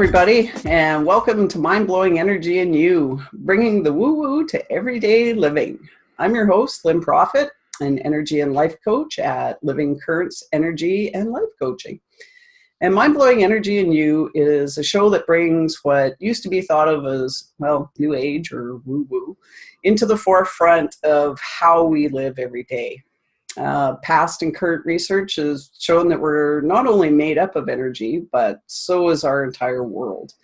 everybody, and welcome to Mind-Blowing Energy in You, bringing the woo-woo to everyday living. I'm your host, Lynn Profit, an energy and life coach at Living Currents Energy and Life Coaching. And Mind-Blowing Energy in You is a show that brings what used to be thought of as, well, new age or woo-woo into the forefront of how we live every day. Past and current research has shown that we're not only made up of energy, but so is our entire world.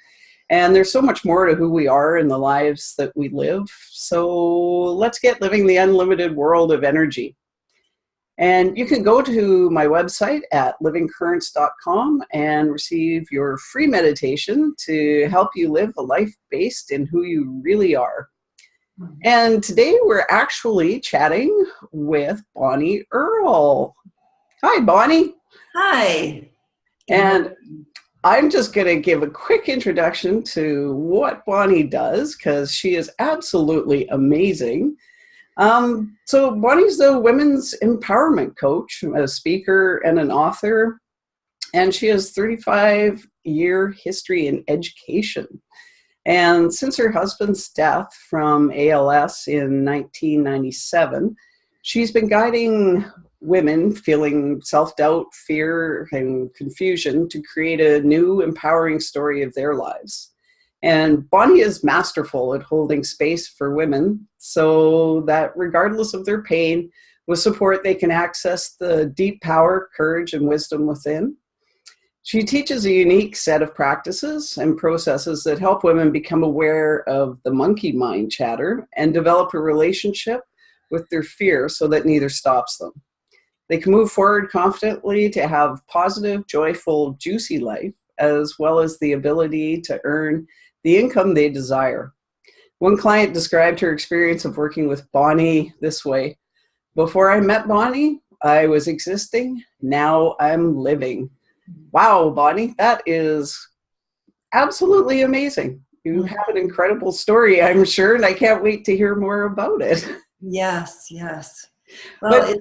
And there's so much more to who we are in the lives that we live. So let's get living the unlimited world of energy. And you can go to my website at livingcurrents.com and receive your free meditation to help you live a life based in who you really are. And today we're actually chatting with Bonnie Earl. Hi, Bonnie. Hi. And I'm just going to give a quick introduction to what Bonnie does because she is absolutely amazing. So Bonnie's the women's empowerment coach, a speaker, and an author, and she has 35-year history in education. And since her husband's death from ALS in 1997, she's been guiding women feeling self-doubt, fear, and confusion to create a new, empowering story of their lives. And Bonnie is masterful at holding space for women so that regardless of their pain, with support, they can access the deep power, courage, and wisdom within. She teaches a unique set of practices and processes that help women become aware of the monkey mind chatter and develop a relationship with their fear so that neither stops them. They can move forward confidently to have positive, joyful, juicy life, as well as the ability to earn the income they desire. One client described her experience of working with Bonnie this way: "Before I met Bonnie, I was existing. Now I'm living." Wow, Bonnie, that is absolutely amazing. You have an incredible story, I'm sure, and I can't wait to hear more about it. Yes, yes. Well,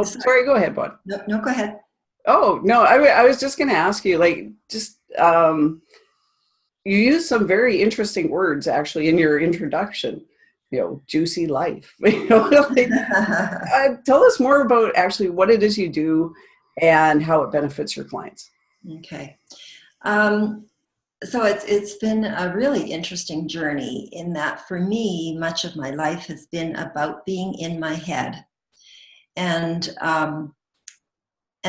sorry, go ahead, Bonnie. No, go ahead. Oh, no, I was just going to ask you, you use some very interesting words, actually, in your introduction. Juicy life. Tell us more about actually what it is you do and how it benefits your clients. Okay. So it's been a really interesting journey in that for me, much of my life has been about being in my head. And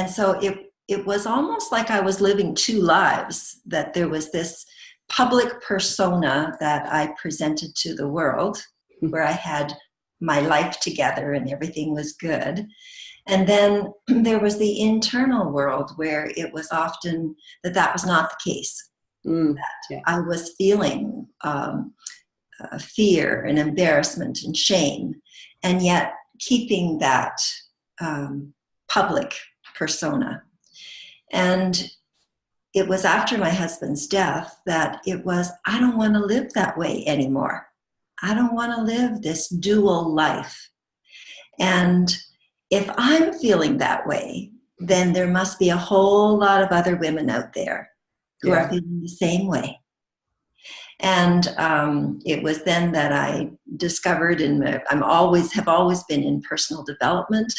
so it was almost like I was living two lives, that there was this public persona that I presented to the world, where I had my life together and everything was good. And then there was the internal world where it was often that was not the case. I was feeling fear and embarrassment and shame, and yet keeping that public persona. And it was after my husband's death that it was, I don't want to live that way anymore. I don't want to live this dual life. And if I'm feeling that way, then there must be a whole lot of other women out there who are feeling the same way. And it was then that I discovered, and have always been in personal development.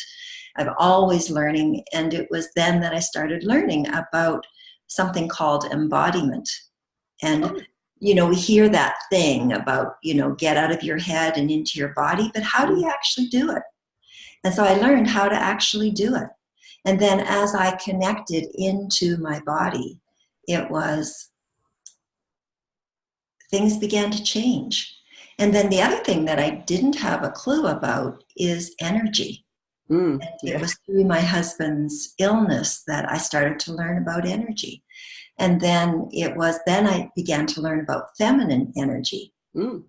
I'm always learning. And it was then that I started learning about something called embodiment. And, we hear that thing about, get out of your head and into your body, but how do you actually do it? And so I learned how to actually do it. And then as I connected into my body, things began to change. And then the other thing that I didn't have a clue about is energy. It was through my husband's illness that I started to learn about energy. And then I began to learn about feminine energy. And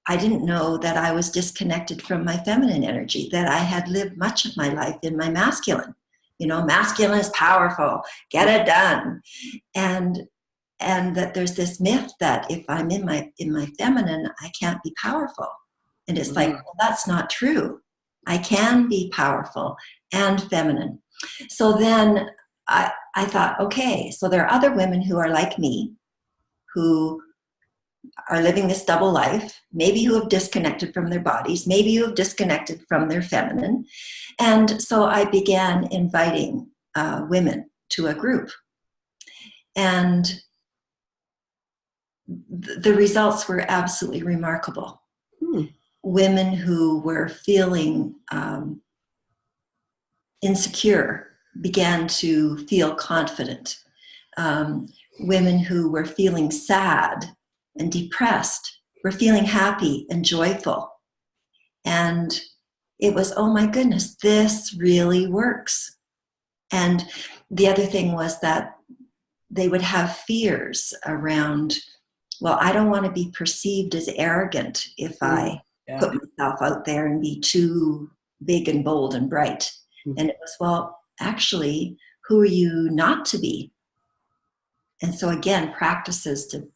I didn't know that I was disconnected from my feminine energy, that I had lived much of my life in my masculine. Masculine is powerful, get it done. And that there's this myth that if I'm in my feminine, I can't be powerful. And it's like, well, that's not true. I can be powerful and feminine. So then I thought, okay, so there are other women who are like me, who are living this double life, maybe who have disconnected from their bodies, maybe who have disconnected from their feminine. And so I began inviting women to a group. And the results were absolutely remarkable. Women who were feeling insecure began to feel confident. Women who were feeling sad and depressed were feeling happy and joyful. And it was, oh my goodness, this really works. And the other thing was that they would have fears around, well, I don't want to be perceived as arrogant if I put myself out there and be too big and bold and bright. And it was, well, actually, who are you not to be? And so again, practices to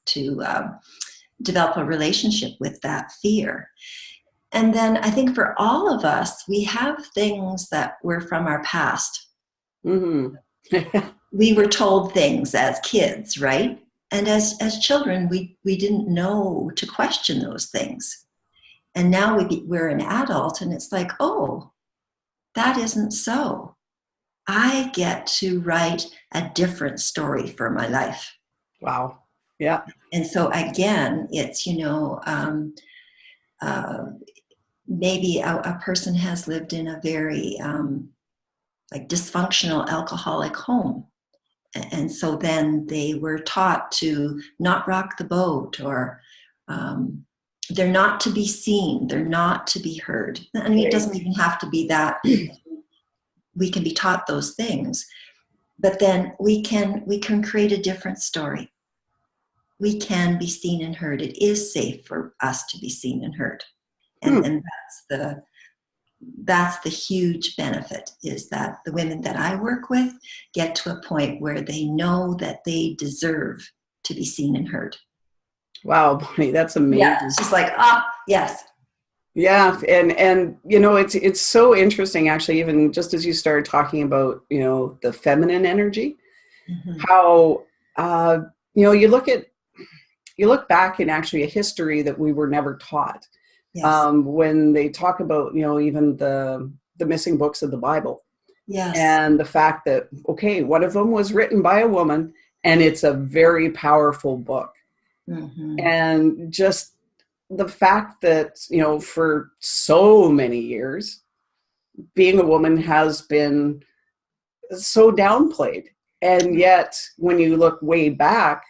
develop a relationship with that fear. And then I think for all of us, we have things that were from our past. We were told things as kids, right? And as children, we didn't know to question those things. And now we're an adult, and it's like, oh, that isn't so. I get to write a different story for my life. Wow. Yeah. And so again, it's, maybe a person has lived in a very like dysfunctional alcoholic home. And so then they were taught to not rock the boat, or they're not to be seen, they're not to be heard. I mean, it doesn't even have to be that. We can be taught those things, but then we can create a different story. We can be seen and heard. It is safe for us to be seen and heard. And that's the huge benefit, is that the women that I work with get to a point where they know that they deserve to be seen and heard. Wow, Bonnie, that's amazing. Yeah, it's just like, yes. Yeah, and it's so interesting, actually, even just as you started talking about, the feminine energy, how you look back in actually a history that we were never taught. Yes. When they talk about, even the missing books of the Bible. Yes. And the fact that, okay, one of them was written by a woman, and it's a very powerful book. And just the fact that, for so many years, being a woman has been so downplayed. And yet, when you look way back,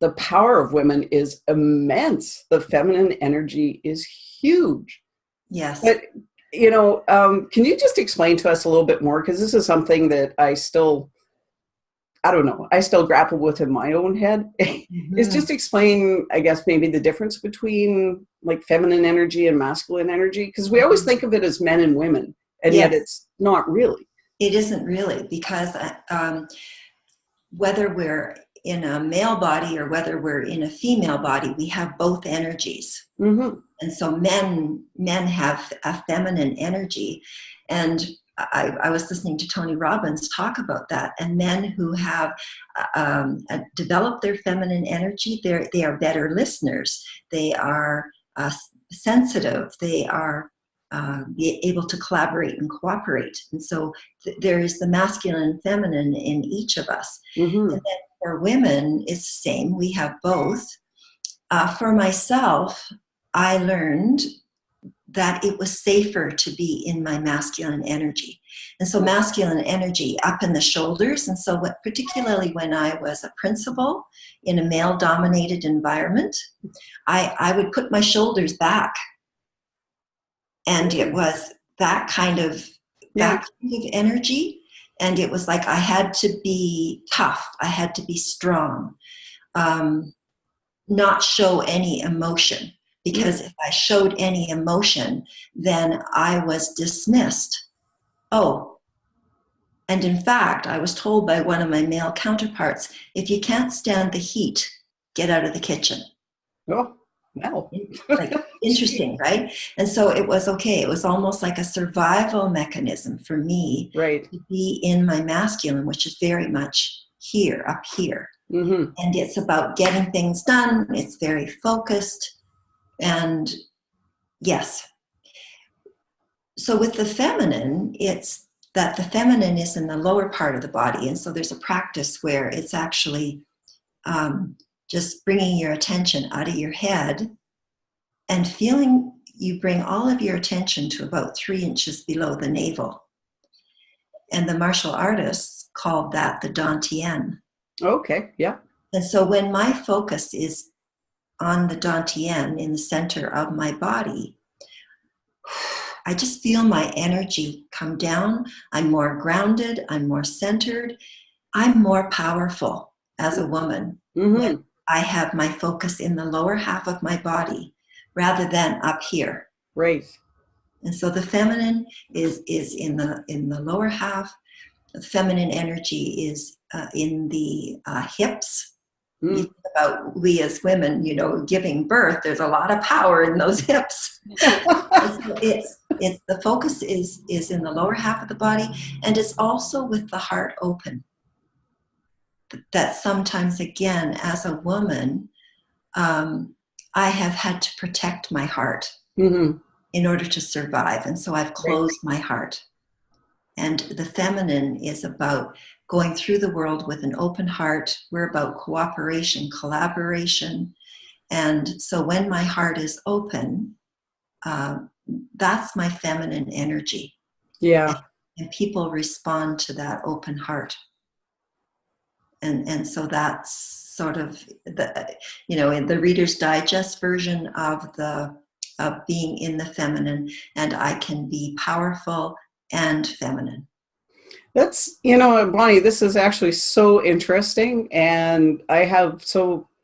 the power of women is immense. The feminine energy is huge. Yes. But, can you just explain to us a little bit more? Because this is something that I still grapple with in my own head. Is just explain, I guess, maybe the difference between like feminine energy and masculine energy. Because we always think of it as men and women, and yet it's not really. It isn't really, because whether we're in a male body or whether we're in a female body, we have both energies. And so men have a feminine energy. And I was listening to Tony Robbins talk about that. And men who have developed their feminine energy, they are better listeners. They are sensitive. They are able to collaborate and cooperate. And so there is the masculine and feminine in each of us. And then for women, it's the same. We have both. For myself, I learned that it was safer to be in my masculine energy. And so masculine energy up in the shoulders. And so particularly when I was a principal in a male-dominated environment, I would put my shoulders back. And it was that kind of energy. And it was like I had to be tough. I had to be strong, not show any emotion. Because if I showed any emotion, then I was dismissed. Oh, and in fact, I was told by one of my male counterparts, if you can't stand the heat, get out of the kitchen. Oh. Wow. Like, interesting, right? And so it was okay. It was almost like a survival mechanism for me Right. to be in my masculine, which is very much here, up here. Mm-hmm. And it's about getting things done. It's very focused. And yes. So with the feminine, it's that the feminine is in the lower part of the body. And so there's a practice where it's actually just bringing your attention out of your head and feeling you bring all of your attention to about 3 inches below the navel. And the martial artists called that the dantian. Okay. Yeah. And so when my focus is on the dantian in the center of my body, I just feel my energy come down. I'm more grounded. I'm more centered. I'm more powerful as a woman when Mm-hmm. I have my focus in the lower half of my body rather than up here. Right. And so the feminine is in the lower half. The feminine energy is in the hips. You Mm. think about we as women, giving birth. There's a lot of power in those hips. And so it's the focus is in the lower half of the body, and it's also with the heart open. That sometimes, again, as a woman, I have had to protect my heart Mm-hmm. in order to survive, and so I've Right. closed my heart. And the feminine is about going through the world with an open heart. We're about cooperation, collaboration. And so when my heart is open, that's my feminine energy. Yeah. And people respond to that open heart. And so that's sort of in the Reader's Digest version of being in the feminine, and I can be powerful and feminine. That's, Bonnie, this is actually so interesting. And I have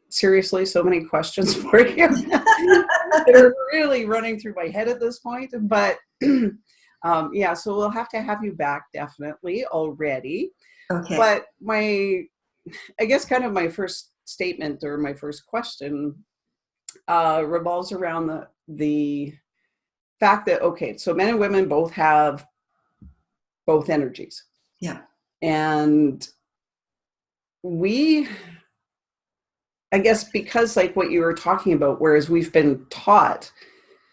seriously so many questions for you that are really running through my head at this point. But yeah, so we'll have to have you back definitely already. Okay. But I guess kind of my first statement or my first question revolves around the fact that, okay, so men and women both have both energies. Yeah. And I guess because like what you were talking about, whereas we've been taught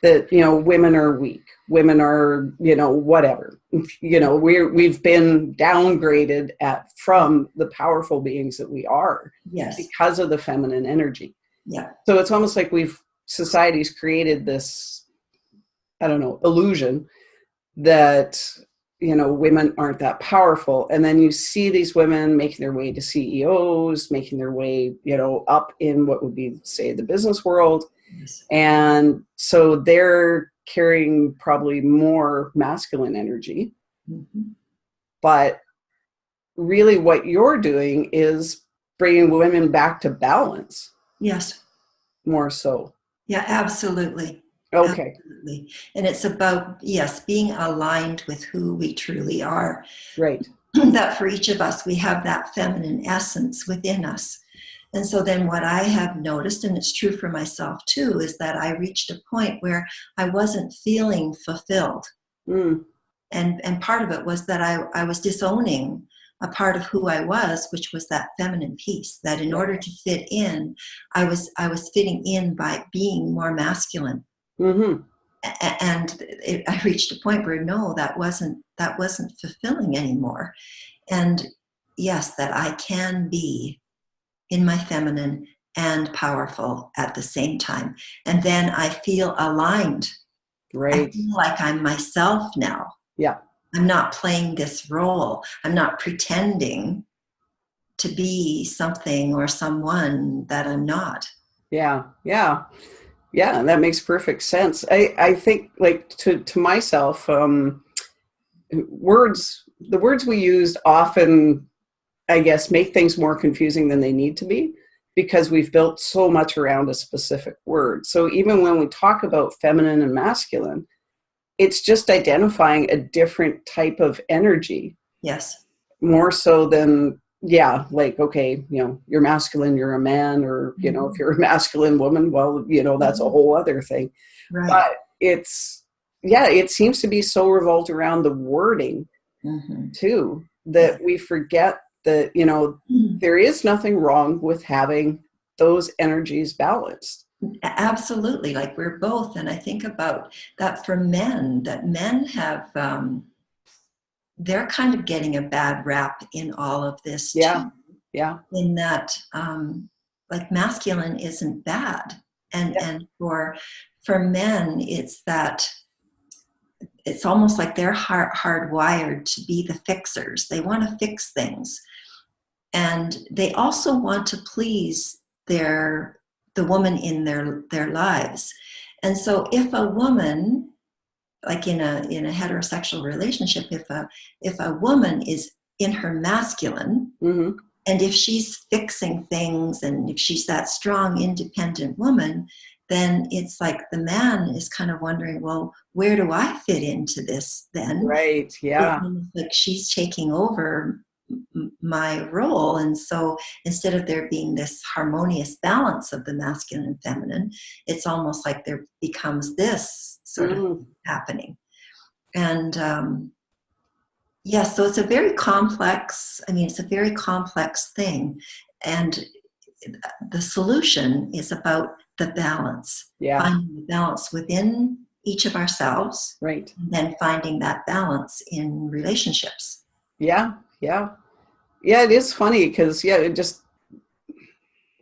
that, women are weak, women are, whatever, we've been downgraded from the powerful beings that we are. Yes. Because of the feminine energy. Yeah. So it's almost like society's created this, I don't know, illusion that, women aren't that powerful. And then you see these women making their way to CEOs, making their way, up in what would be, say, the business world. Yes. And so they're carrying probably more masculine energy. Mm-hmm. But really what you're doing is bringing women back to balance. Yes. More so. Yeah, absolutely. Okay. Absolutely. And it's about, yes, being aligned with who we truly are. Right. That for each of us, we have that feminine essence within us. And so then what I have noticed, and it's true for myself too, is that I reached a point where I wasn't feeling fulfilled. Mm. And part of it was that I was disowning a part of who I was, which was that feminine piece, that in order to fit in, I was fitting in by being more masculine. Mm-hmm. And I reached a point where no, that wasn't fulfilling anymore. And yes, that I can be in my feminine and powerful at the same time. And then I feel aligned. Right. I feel like I'm myself now. Yeah. I'm not playing this role. I'm not pretending to be something or someone that I'm not. Yeah. Yeah. Yeah. That makes perfect sense. I think like to myself, the words we used often, I guess, make things more confusing than they need to be because we've built so much around a specific word. So even when we talk about feminine and masculine, it's just identifying a different type of energy. Yes. More so than yeah, like, okay, you're masculine, you're a man, or, if you're a masculine woman, well, that's a whole other thing. Right. But it seems to be so revolved around the wording too, that we forget that, there is nothing wrong with having those energies balanced. Absolutely. Like we're both. And I think about that for men, that men have, they're kind of getting a bad rap in all of this Yeah. too. Yeah. In that, like masculine isn't bad. And for men, it's that it's almost like they're hardwired to be the fixers. They want to fix things. And they also want to please the woman in their lives. And so if a woman, like in a heterosexual relationship, if a woman is in her masculine, and if she's fixing things, and if she's that strong, independent woman, then it's like the man is kind of wondering, well, where do I fit into this then? Right. Yeah. It's like she's taking over my role. And so instead of there being this harmonious balance of the masculine and feminine, it's almost like there becomes this sort of happening. And so it's a very complex, it's a very complex thing. And the solution is about the balance, finding the balance within each of ourselves, right, and then finding that balance in relationships. Yeah. It is funny because, it just,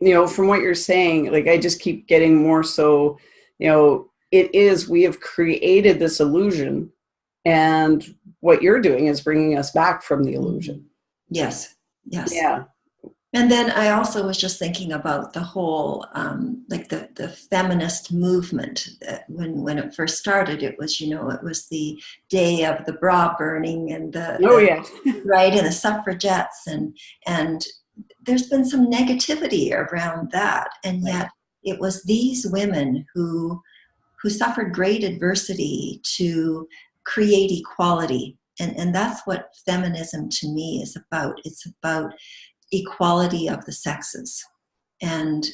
from what you're saying, like, I just keep getting more so, we have created this illusion, and what you're doing is bringing us back from the illusion. Yes. Yeah. And then I also was just thinking about the whole, like the feminist movement. When it first started, it was, it was the day of the bra burning and right, and the suffragettes, and there's been some negativity around that, and yet it was these women who suffered great adversity to create equality, and that's what feminism to me is about. It's about equality of the sexes, and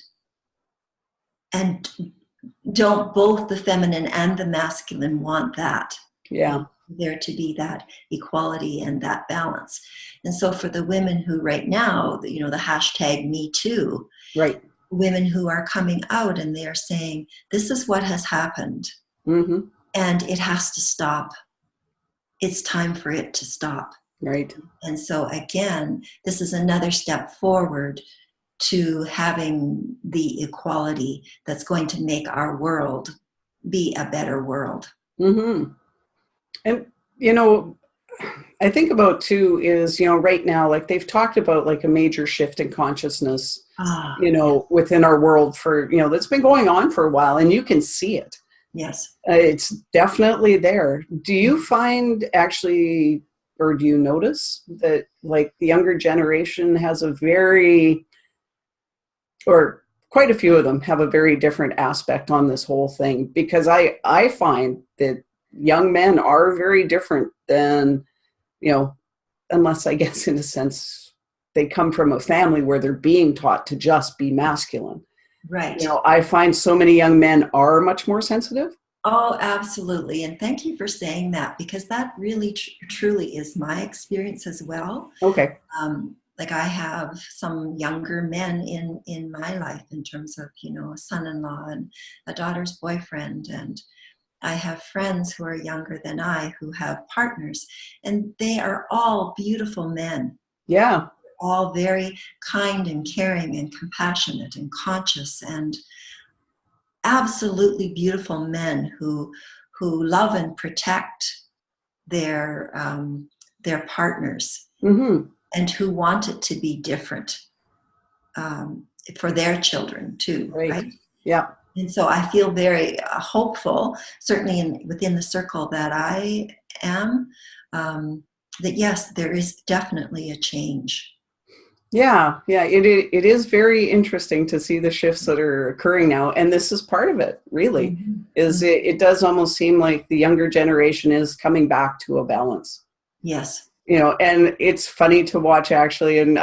don't both the feminine and the masculine want that? There to be that equality and that balance. And so for the women who right now, the hashtag Me Too, right, women who are coming out and they are saying, this is what has happened, and it has to stop. It's time for it to stop. Right. And so again, this is another step forward to having the equality that's going to make our world be a better world. And, I think about too is, right now, like they've talked about like a major shift in consciousness, within our world for, that's been going on for a while, and you can see it. Yes. It's definitely there. Do you find actually, or do you notice that like the younger generation has or quite a few of them have a very different aspect on this whole thing? Because I find that young men are very different than, unless I guess in a sense they come from a family where they're being taught to just be masculine. Right. I find so many young men are much more sensitive. Oh, absolutely. And thank you for saying that, because that really truly is my experience as well. Okay. Like I have some younger men in my life in terms of, a son-in-law and a daughter's boyfriend. And I have friends who are younger than I who have partners, and they are all beautiful men. Yeah. All very kind and caring and compassionate and conscious and absolutely beautiful men who love and protect their partners, and who want it to be different for their children too, right? Yeah. And so I feel very hopeful, certainly within the circle that I am, that yes, there is definitely a change. Yeah. It is very interesting to see the shifts that are occurring now. And this is part of it, really, is it does almost seem like the younger generation is coming back to a balance. Yes. And it's funny to watch actually, and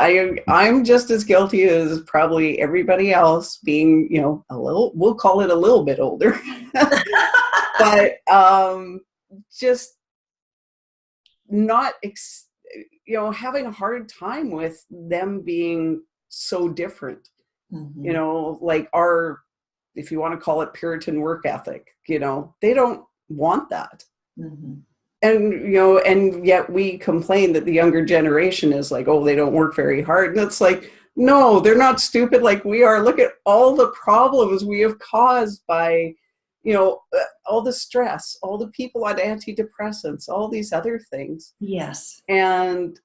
I'm just as guilty as probably everybody else, being a little, we'll call it a little bit older, but just not having a hard time with them being so different. Like our, if you want to call it Puritan work ethic, they don't want that. And yet we complain that the younger generation is like, oh, they don't work very hard. And it's like, no, they're not stupid like we are. Look at all the problems we have caused by, all the stress, all the people on antidepressants, all these other things. Yes. And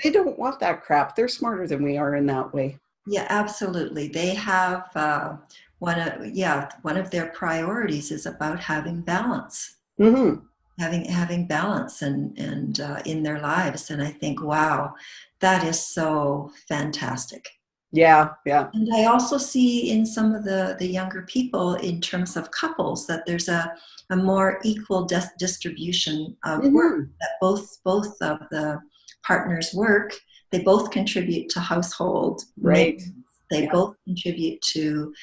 they don't want that crap. They're smarter than we are in that way. Yeah, absolutely. They have one of their priorities is about having balance. Having balance and in their lives. And I think, wow, that is so fantastic. Yeah. And I also see in some of the younger people, in terms of couples, that there's a more equal distribution of work, that both of the partners work. They both contribute to household. Right. They both contribute to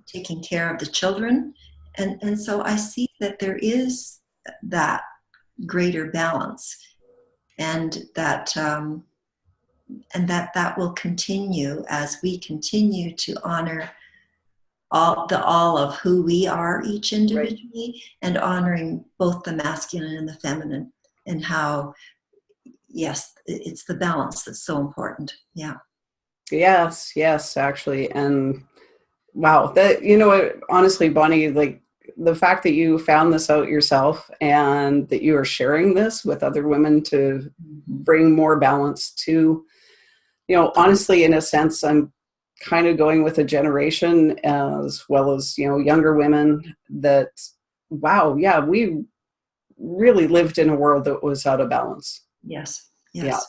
taking care of the children. And so I see that there is that greater balance, and that will continue as we continue to honor all of who we are each individually, right, and honoring both the masculine and the feminine, and how, yes, it's the balance that's so important. Yeah. Yes, actually. And wow, that, honestly, Bonnie, like the fact that you found this out yourself and that you are sharing this with other women to bring more balance to, honestly, in a sense, I'm kind of going with a generation as well as, younger women that, wow, yeah, we really lived in a world that was out of balance. Yes. Yeah.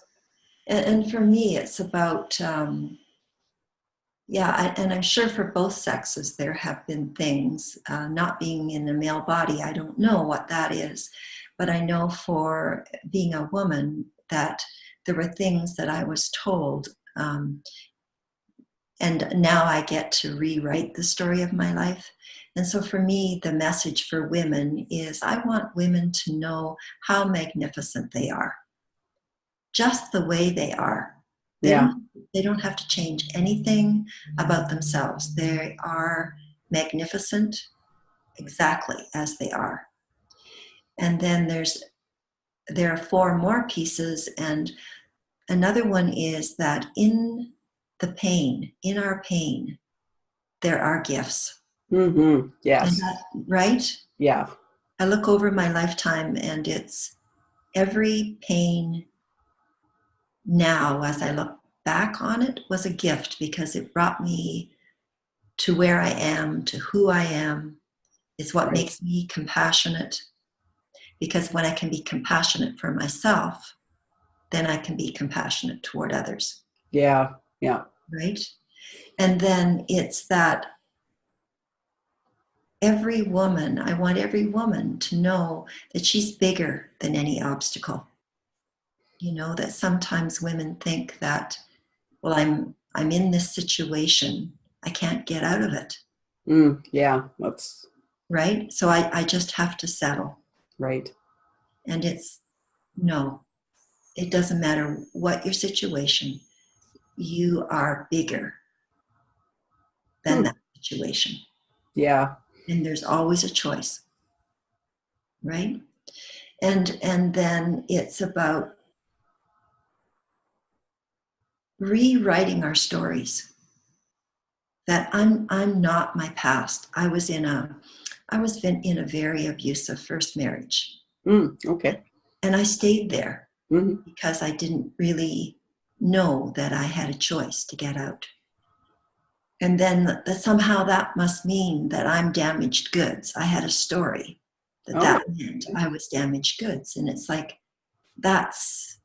And for me, it's about, and I'm sure for both sexes, there have been things, not being in a male body, I don't know what that is, but I know for being a woman that there were things that I was told, and now I get to rewrite the story of my life. And so for me, the message for women is I want women to know how magnificent they are, just the way they are. They don't have to change anything about themselves. They are magnificent exactly as they are. And then there are 4 more pieces, and another one is that in our pain, there are gifts. Yes. Right? Yeah. I look over my lifetime, and it's every pain now, as I look back on it, was a gift, because it brought me to where I am, to who I am. It's what makes me compassionate, because when I can be compassionate for myself, then I can be compassionate toward others. Yeah. Right? And then it's that I want every woman to know that she's bigger than any obstacle. That sometimes women think that, well, I'm in this situation, I can't get out of it. Yeah, that's right. So I just have to settle. Right. And no, it doesn't matter what your situation, you are bigger than that situation. Yeah. And there's always a choice, right? And then it's about rewriting our stories. That I'm not my past. I was in a very abusive first marriage. Okay. And I stayed there because I didn't really know that I had a choice to get out. And then somehow that must mean that I'm damaged goods. I had a story that meant I was damaged goods. And it's like, that's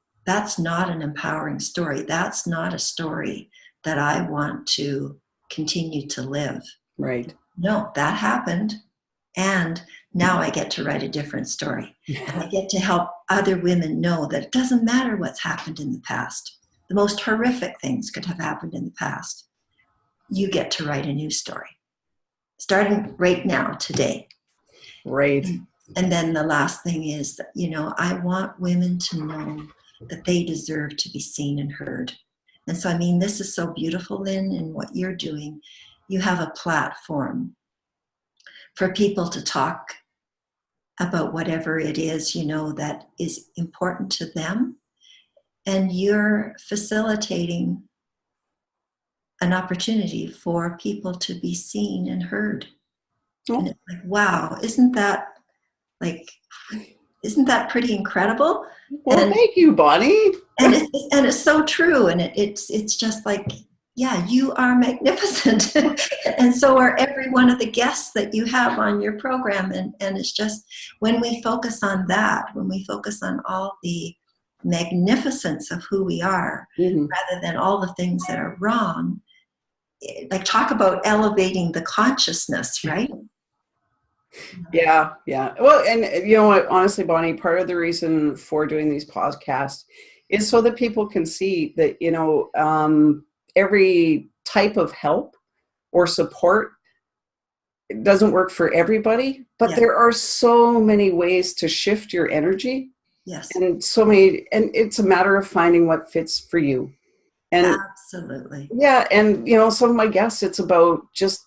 not an empowering story. That's not a story that I want to continue to live. Right. No, that happened. And now I get to write a different story. And I get to help other women know that it doesn't matter what's happened in the past. The most horrific things could have happened in the past. You get to write a new story, starting right now, today. Right. And then the last thing is that, I want women to know that they deserve to be seen and heard. And so, I mean, this is so beautiful, Lynn, in what you're doing. You have a platform for people to talk about whatever it is, that is important to them. And you're facilitating an opportunity for people to be seen and heard. Oh. And it's like, wow, isn't that pretty incredible? Well, thank you, Bonnie. And it's so true. And it's just like, yeah, you are magnificent. And so are every one of the guests that you have on your program. And it's just, when we focus on that, when we focus on all the magnificence of who we are, rather than all the things that are wrong, like, talk about elevating the consciousness, right? Yeah. Well, and you know what, honestly, Bonnie, part of the reason for doing these podcasts is so that people can see that, every type of help or support doesn't work for everybody, but there are so many ways to shift your energy. Yes. And and it's a matter of finding what fits for you. And absolutely. Yeah. And, some of my guests, it's about just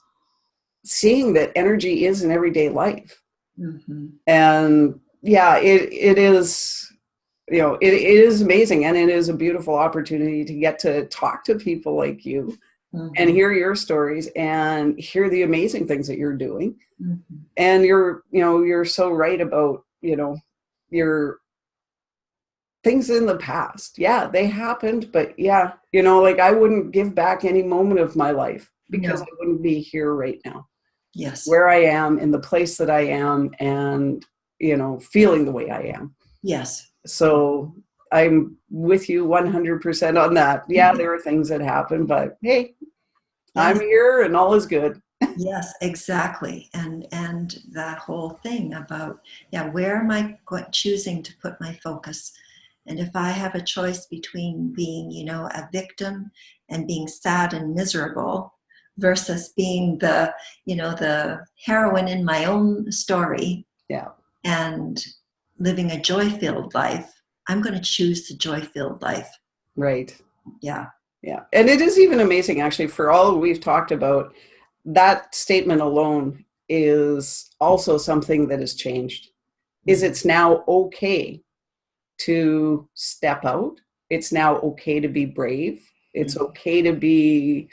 seeing that energy is in everyday life. And yeah, it is, it is amazing. And it is a beautiful opportunity to get to talk to people like you and hear your stories and hear the amazing things that you're doing. And you're so right about, your things in the past. Yeah, they happened, but yeah, I wouldn't give back any moment of my life because I wouldn't be here right now. Yes. Where I am, in the place that I am, and, feeling the way I am. Yes. So I'm with you 100% on that. Yeah, there are things that happen, but hey, I'm here and all is good. Yes, exactly. And that whole thing about, where am I choosing to put my focus? And if I have a choice between being, a victim and being sad and miserable versus being the heroine in my own story, and living a joy-filled life, I'm going to choose the joy-filled life. Right. Yeah. And it is even amazing, actually, for all we've talked about, that statement alone is also something that has changed. Is it's now okay to step out. It's now okay to be brave. It's okay to be,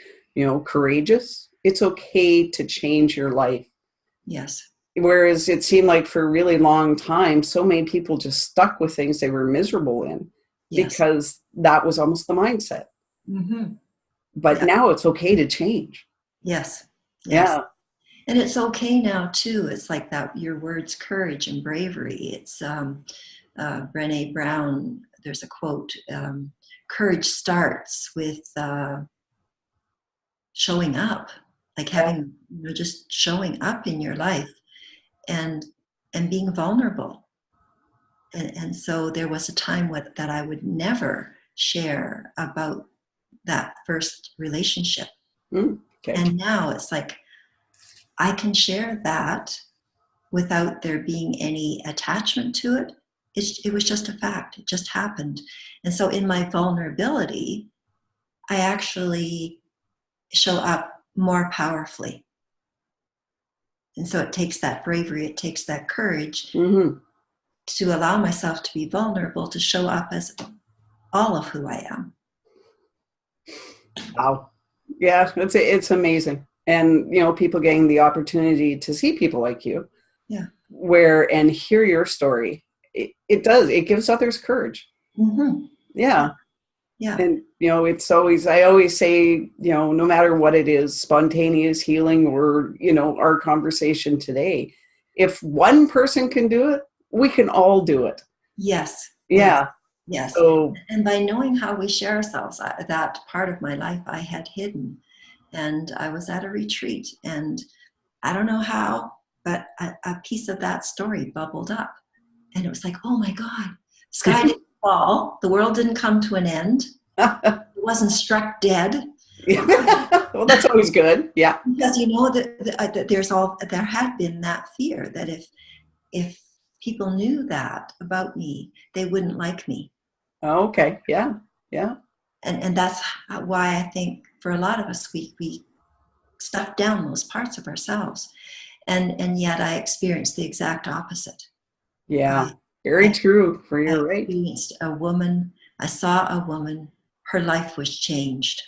courageous. It's okay to change your life. Yes. Whereas it seemed like for a really long time, so many people just stuck with things they were miserable in because that was almost the mindset. But now it's okay to change. Yes. Yeah. And it's okay now too. It's like that, your words, courage and bravery. It's Brené Brown, there's a quote, courage starts with showing up, like having, just showing up in your life and being vulnerable. And so there was a time that I would never share about that first relationship. And now it's like, I can share that without there being any attachment to it. It was just a fact. It just happened. And so in my vulnerability, I actually show up more powerfully. And so it takes that bravery, it takes that courage to allow myself to be vulnerable, to show up as all of who I am. Wow. Yeah, it's amazing. And, people getting the opportunity to see people like you. And hear your story. It gives others courage. Yeah. And, I always say, no matter what it is, spontaneous healing or, our conversation today, if one person can do it, we can all do it. Yes. Yeah. Yes. So, and by knowing how we share ourselves, that part of my life I had hidden. And I was at a retreat, and I don't know how, but a piece of that story bubbled up. And it was like, oh my God, sky didn't fall. The world didn't come to an end. It wasn't struck dead. Well, that's always good. Yeah. Because that there had been that fear that if people knew that about me, they wouldn't like me. Okay. Yeah. Yeah. And that's why I think for a lot of us, we stuff down those parts of ourselves. And yet I experienced the exact opposite. Yeah. Very true. For I you're right. experienced I saw a woman, her life was changed.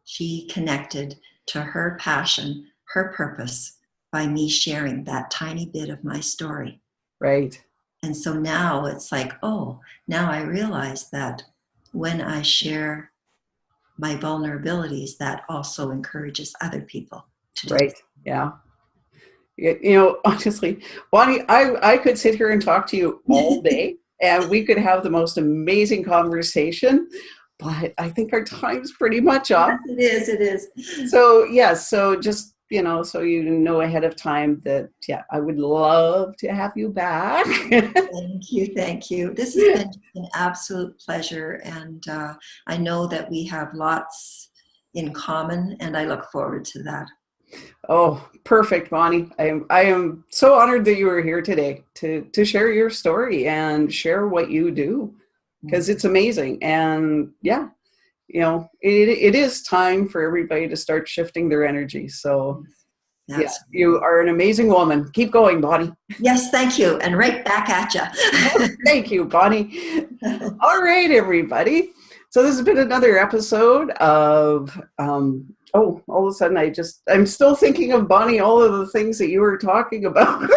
She connected to her passion, her purpose by me sharing that tiny bit of my story. Right. And so now it's like, oh, now I realize that when I share my vulnerabilities, that also encourages other people to do Right. Yeah. Honestly, Bonnie, I could sit here and talk to you all day and we could have the most amazing conversation, but I think our time's pretty much up. Yes, it is. So, yes. So just, so you know ahead of time that, yeah, I would love to have you back. Thank you. Thank you. This has been an absolute pleasure. And I know that we have lots in common, and I look forward to that. Oh, perfect, Bonnie. I am so honored that you were here today to share your story and share what you do, because it's amazing. And yeah, it is time for everybody to start shifting their energy. So yeah, you are an amazing woman. Keep going, Bonnie. Yes, thank you. And right back at you. Thank you, Bonnie. All right, everybody. So this has been another episode of all of a sudden I'm still thinking of Bonnie, all of the things that you were talking about.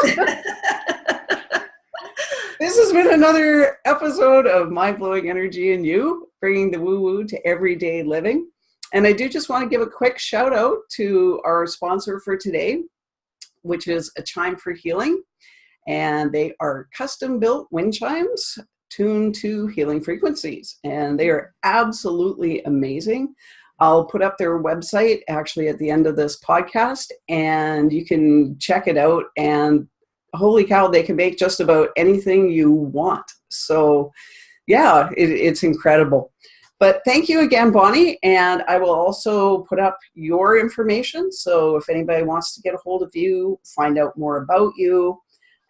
This has been another episode of Mind Blowing Energy and You, bringing the woo-woo to everyday living. And I do just want to give a quick shout out to our sponsor for today, which is A Chime for Healing. And they are custom built wind chimes tuned to healing frequencies. And they are absolutely amazing. I'll put up their website actually at the end of this podcast, and you can check it out. And holy cow, they can make just about anything you want. So yeah, it's incredible. But thank you again, Bonnie. And I will also put up your information. So if anybody wants to get a hold of you, find out more about you.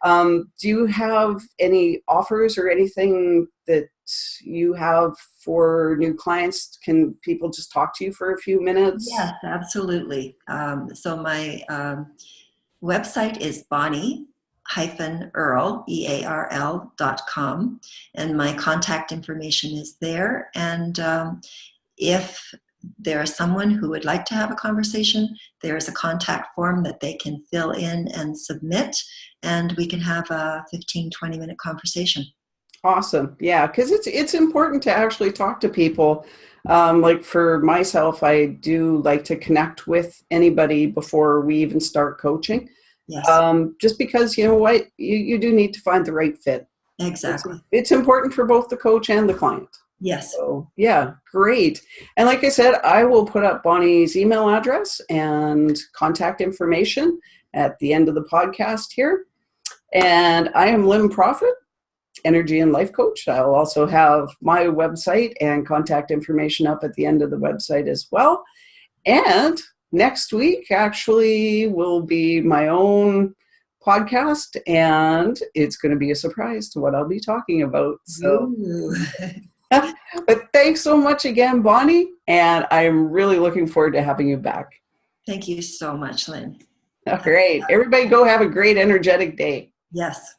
Do you have any offers or anything that you have for new clients? Can people just talk to you for a few minutes? Yes, absolutely. So my website is Bonnie-Earl, EARL.com, and my contact information is there. And if there is someone who would like to have a conversation, there is a contact form that they can fill in and submit, and we can have a 15, 20-minute conversation. Awesome. Yeah, because it's important to actually talk to people. Like for myself, I do like to connect with anybody before we even start coaching. Yes. Just because, you know what, you do need to find the right fit. Exactly. It's important for both the coach and the client. Yes. So, yeah, great. And like I said, I will put up Bonnie's email address and contact information at the end of the podcast here. And I am Lynn Prophet, Energy and Life Coach. I'll also have my website and contact information up at the end of the website as well. And next week actually will be my own podcast, and it's going to be a surprise to what I'll be talking about. So, but thanks so much again, Bonnie, and I'm really looking forward to having you back. Thank you so much, Lynn. All right. Everybody go have a great energetic day. Yes.